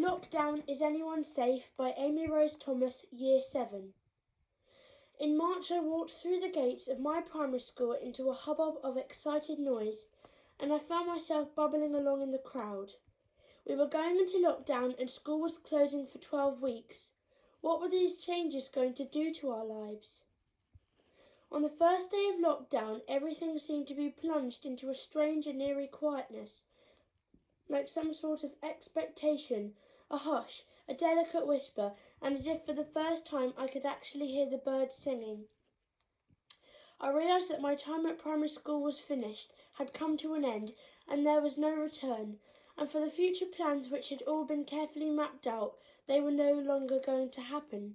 Lockdown, Is Anyone Safe by Amy Rose Thomas, Year 7. In March I walked through the gates of my primary school into a hubbub of excited noise, and I found myself bubbling along in the crowd. We were going into lockdown and school was closing for 12 weeks. What were these changes going to do to our lives? On the first day of lockdown, everything seemed to be plunged into a strange and eerie quietness, like some sort of expectation, a hush, a delicate whisper, and as if for the first time I could actually hear the birds singing. I realised that my time at primary school was finished, had come to an end, and there was no return, and for the future plans which had all been carefully mapped out, they were no longer going to happen.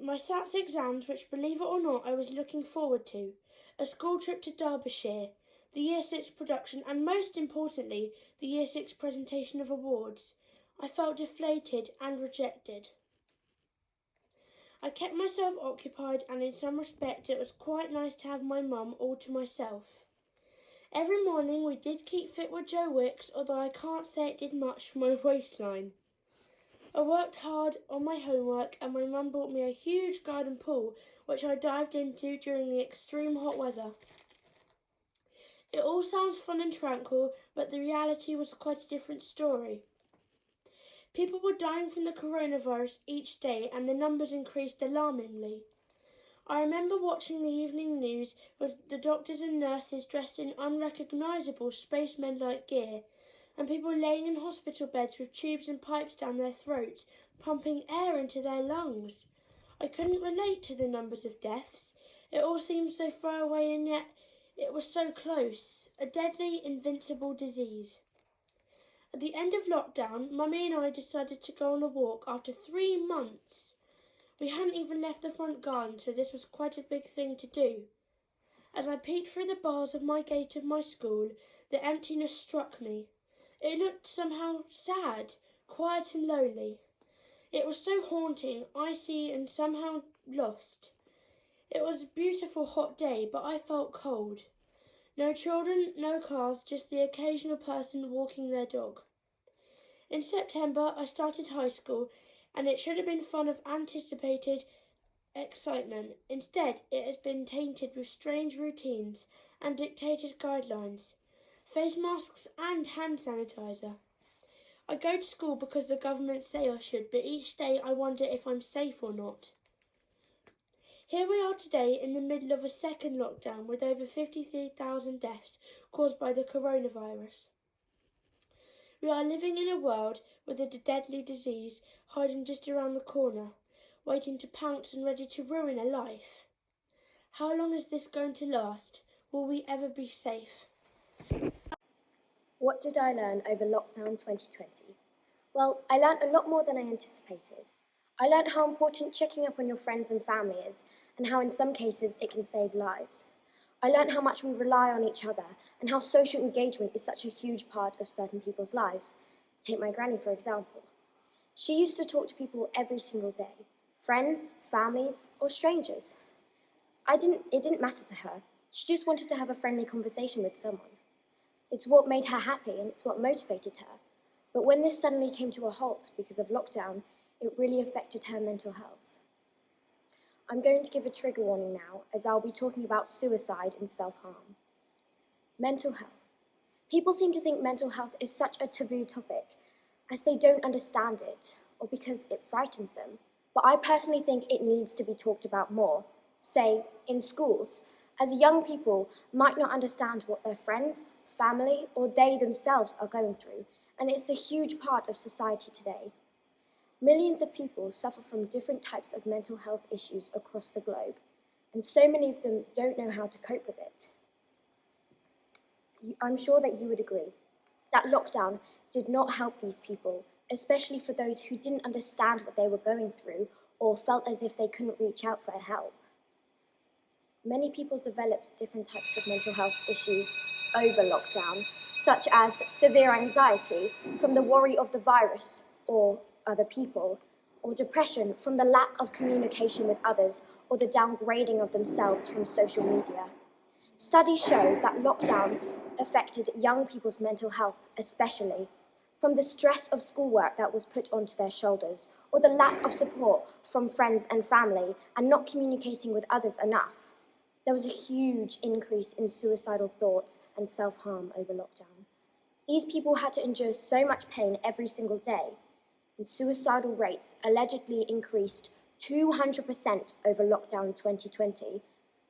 My SATs exams, which believe it or not I was looking forward to, a school trip to Derbyshire, the Year 6 production, and most importantly, the Year 6 presentation of awards. I felt deflated and rejected. I kept myself occupied, and in some respect it was quite nice to have my mum all to myself. Every morning we did keep fit with Joe Wicks, although I can't say it did much for my waistline. I worked hard on my homework, and my mum bought me a huge garden pool, which I dived into during the extreme hot weather. It all sounds fun and tranquil, but the reality was quite a different story. People were dying from the coronavirus each day, and the numbers increased alarmingly. I remember watching the evening news with the doctors and nurses dressed in unrecognisable spacemen-like gear, and people laying in hospital beds with tubes and pipes down their throats, pumping air into their lungs. I couldn't relate to the numbers of deaths. It all seemed so far away, and yet it was so close, a deadly, invincible disease. At the end of lockdown, Mummy and I decided to go on a walk after 3 months. We hadn't even left the front garden, so this was quite a big thing to do. As I peeked through the bars of my gate of my school, the emptiness struck me. It looked somehow sad, quiet and lonely. It was so haunting, icy and somehow lost. It was a beautiful hot day, but I felt cold. No children, no cars, just the occasional person walking their dog. In September, I started high school, and it should have been full of anticipated excitement. Instead, it has been tainted with strange routines and dictated guidelines, face masks and hand sanitizer. I go to school because the government say I should, but each day I wonder if I'm safe or not. Here we are today in the middle of a second lockdown with over 53,000 deaths caused by the coronavirus. We are living in a world with a deadly disease hiding just around the corner, waiting to pounce and ready to ruin a life. How long is this going to last? Will we ever be safe? What did I learn over lockdown 2020? Well, I learned a lot more than I anticipated. I learned how important checking up on your friends and family is, and how in some cases it can save lives. I learned how much we rely on each other, and how social engagement is such a huge part of certain people's lives. Take my granny, for example. She used to talk to people every single day, friends, families, or strangers. It didn't matter to her. She just wanted to have a friendly conversation with someone. It's what made her happy, and it's what motivated her. But when this suddenly came to a halt because of lockdown, it really affected her mental health. I'm going to give a trigger warning now, as I'll be talking about suicide and self-harm. Mental health. People seem to think mental health is such a taboo topic, as they don't understand it, or because it frightens them. But I personally think it needs to be talked about more, say, in schools, as young people might not understand what their friends, family, or they themselves are going through, and it's a huge part of society today. Millions of people suffer from different types of mental health issues across the globe, and so many of them don't know how to cope with it. I'm sure that you would agree that lockdown did not help these people, especially for those who didn't understand what they were going through or felt as if they couldn't reach out for help. Many people developed different types of mental health issues over lockdown, such as severe anxiety from the worry of the virus or other people, or depression from the lack of communication with others or the downgrading of themselves from social media. Studies show that lockdown affected young people's mental health especially. from the stress of schoolwork that was put onto their shoulders, or the lack of support from friends and family and not communicating with others enough. There was a huge increase in suicidal thoughts and self-harm over lockdown. These people had to endure so much pain every single day, and suicidal rates allegedly increased 200% over lockdown 2020.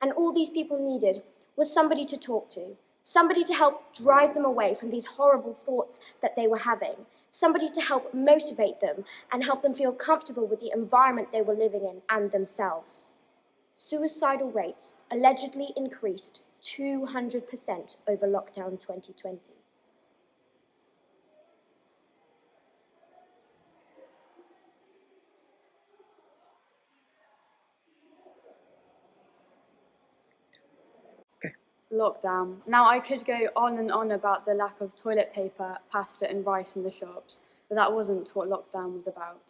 And all these people needed was somebody to talk to, somebody to help drive them away from these horrible thoughts that they were having, somebody to help motivate them and help them feel comfortable with the environment they were living in and themselves. Suicidal rates allegedly increased 200% over lockdown 2020. Lockdown. Now, I could go on and on about the lack of toilet paper, pasta, and rice in the shops, but that wasn't what lockdown was about.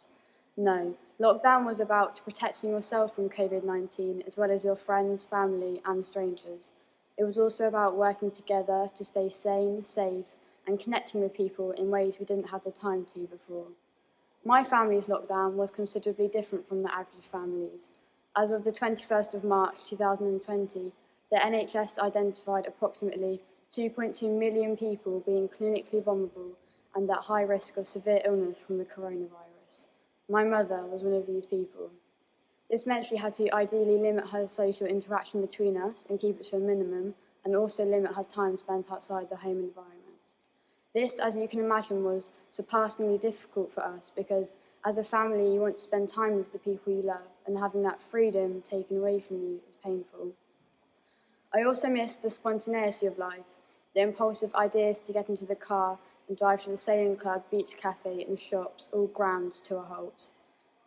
No, lockdown was about protecting yourself from COVID-19 as well as your friends, family, and strangers. It was also about working together to stay sane, safe, and connecting with people in ways we didn't have the time to before. My family's lockdown was considerably different from the average family's. As of the 21st of March 2020, the NHS identified approximately 2.2 million people being clinically vulnerable and at high risk of severe illness from the coronavirus. My mother was one of these people. This meant she had to ideally limit her social interaction between us and keep it to a minimum, and also limit her time spent outside the home environment. This, as you can imagine, was surpassingly difficult for us because as a family you want to spend time with the people you love, and having that freedom taken away from you is painful. I also missed the spontaneity of life, the impulsive ideas to get into the car and drive to the sailing club, beach cafe and shops, all ground to a halt.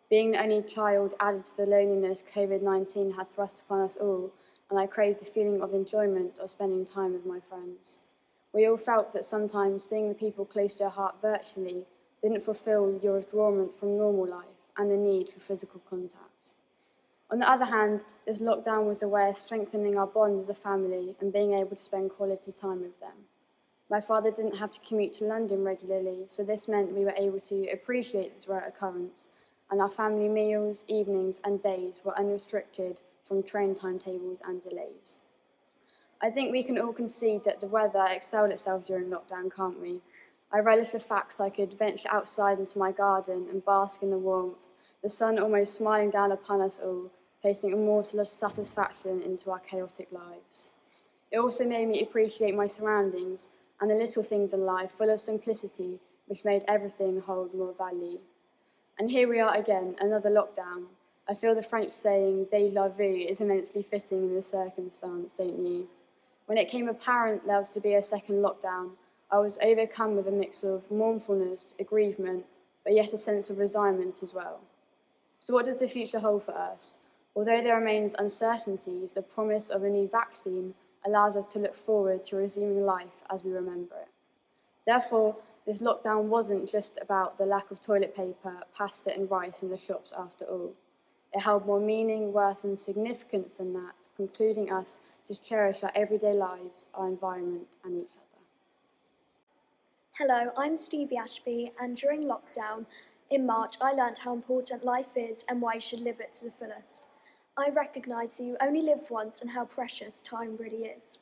Being the only child added to the loneliness COVID-19 had thrust upon us all, and I craved the feeling of enjoyment of spending time with my friends. We all felt that sometimes seeing the people close to your heart virtually didn't fulfill your withdrawal from normal life and the need for physical contact. On the other hand, this lockdown was a way of strengthening our bond as a family and being able to spend quality time with them. My father didn't have to commute to London regularly, so this meant we were able to appreciate this rare occurrence, and our family meals, evenings and days were unrestricted from train timetables and delays. I think we can all concede that the weather excelled itself during lockdown, can't we? I relish the fact I could venture outside into my garden and bask in the warmth, the sun almost smiling down upon us all, placing a morsel of satisfaction into our chaotic lives. It also made me appreciate my surroundings and the little things in life full of simplicity, which made everything hold more value. And here we are again, another lockdown. I feel the French saying déjà vu is immensely fitting in this circumstance, don't you? When it came apparent there was to be a second lockdown, I was overcome with a mix of mournfulness, aggrievement, but yet a sense of resignment as well. So what does the future hold for us? Although there remains uncertainties, the promise of a new vaccine allows us to look forward to resuming life as we remember it. Therefore, this lockdown wasn't just about the lack of toilet paper, pasta and rice in the shops after all. It held more meaning, worth and significance than that, concluding us to cherish our everyday lives, our environment and each other. Hello, I'm Stevie Ashby, and during lockdown in March I learnt how important life is and why you should live it to the fullest. I recognise that you only live once and how precious time really is.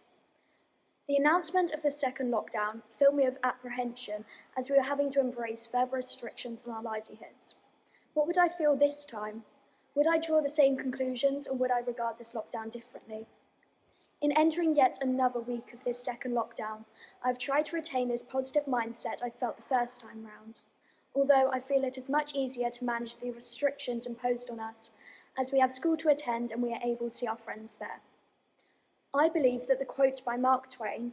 The announcement of the second lockdown filled me with apprehension as we were having to embrace further restrictions on our livelihoods. What would I feel this time? Would I draw the same conclusions, or would I regard this lockdown differently? In entering yet another week of this second lockdown, I've tried to retain this positive mindset I felt the first time round, although I feel it is much easier to manage the restrictions imposed on us, as we have school to attend and we are able to see our friends there. I believe that the quote by Mark Twain,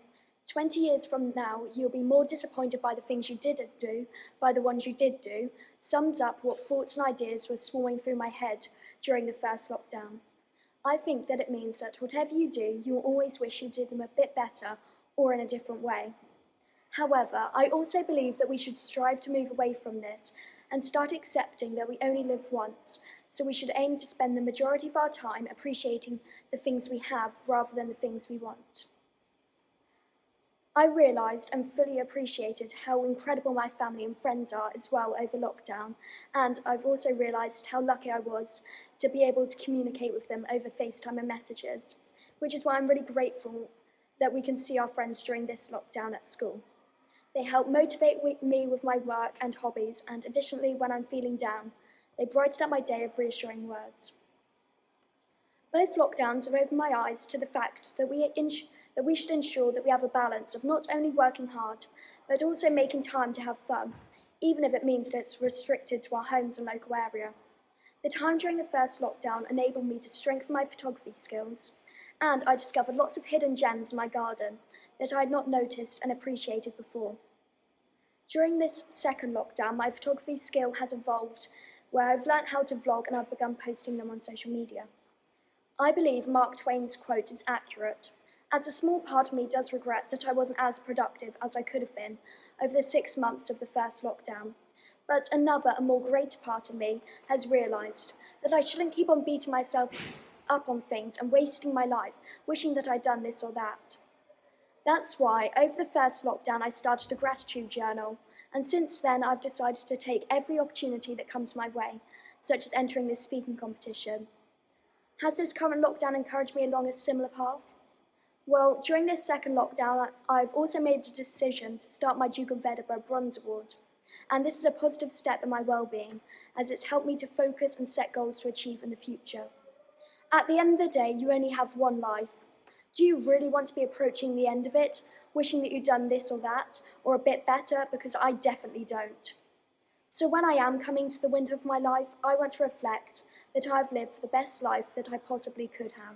20 years from now you'll be more disappointed by the things you didn't do, by the ones you did do, sums up what thoughts and ideas were swarming through my head during the first lockdown. I think that it means that whatever you do, you will always wish you did them a bit better or in a different way. However, I also believe that we should strive to move away from this and start accepting that we only live once, so we should aim to spend the majority of our time appreciating the things we have rather than the things we want. I realised and fully appreciated how incredible my family and friends are as well over lockdown, and I've also realised how lucky I was to be able to communicate with them over FaceTime and messages, which is why I'm really grateful that we can see our friends during this lockdown at school. They help motivate me with my work and hobbies, and additionally, when I'm feeling down, they brighten up my day with reassuring words. Both lockdowns have opened my eyes to the fact that we should ensure that we have a balance of not only working hard, but also making time to have fun, even if it means that it's restricted to our homes and local area. The time during the first lockdown enabled me to strengthen my photography skills, and I discovered lots of hidden gems in my garden that I had not noticed and appreciated before. During this second lockdown, my photography skill has evolved, where I've learnt how to vlog and I've begun posting them on social media. I believe Mark Twain's quote is accurate, as a small part of me does regret that I wasn't as productive as I could have been over the 6 months of the first lockdown. But another and more greater part of me has realised that I shouldn't keep on beating myself up on things and wasting my life wishing that I'd done this or that. That's why, over the first lockdown, I started a gratitude journal, and since then I've decided to take every opportunity that comes my way, such as entering this speaking competition. Has this current lockdown encouraged me along a similar path? Well, during this second lockdown, I've also made the decision to start my Duke of Edinburgh Bronze Award, and this is a positive step in my well-being, as it's helped me to focus and set goals to achieve in the future. At the end of the day, you only have one life. Do you really want to be approaching the end of it, wishing that you'd done this or that, or a bit better, because I definitely don't. So when I am coming to the winter of my life, I want to reflect that I've lived the best life that I possibly could have.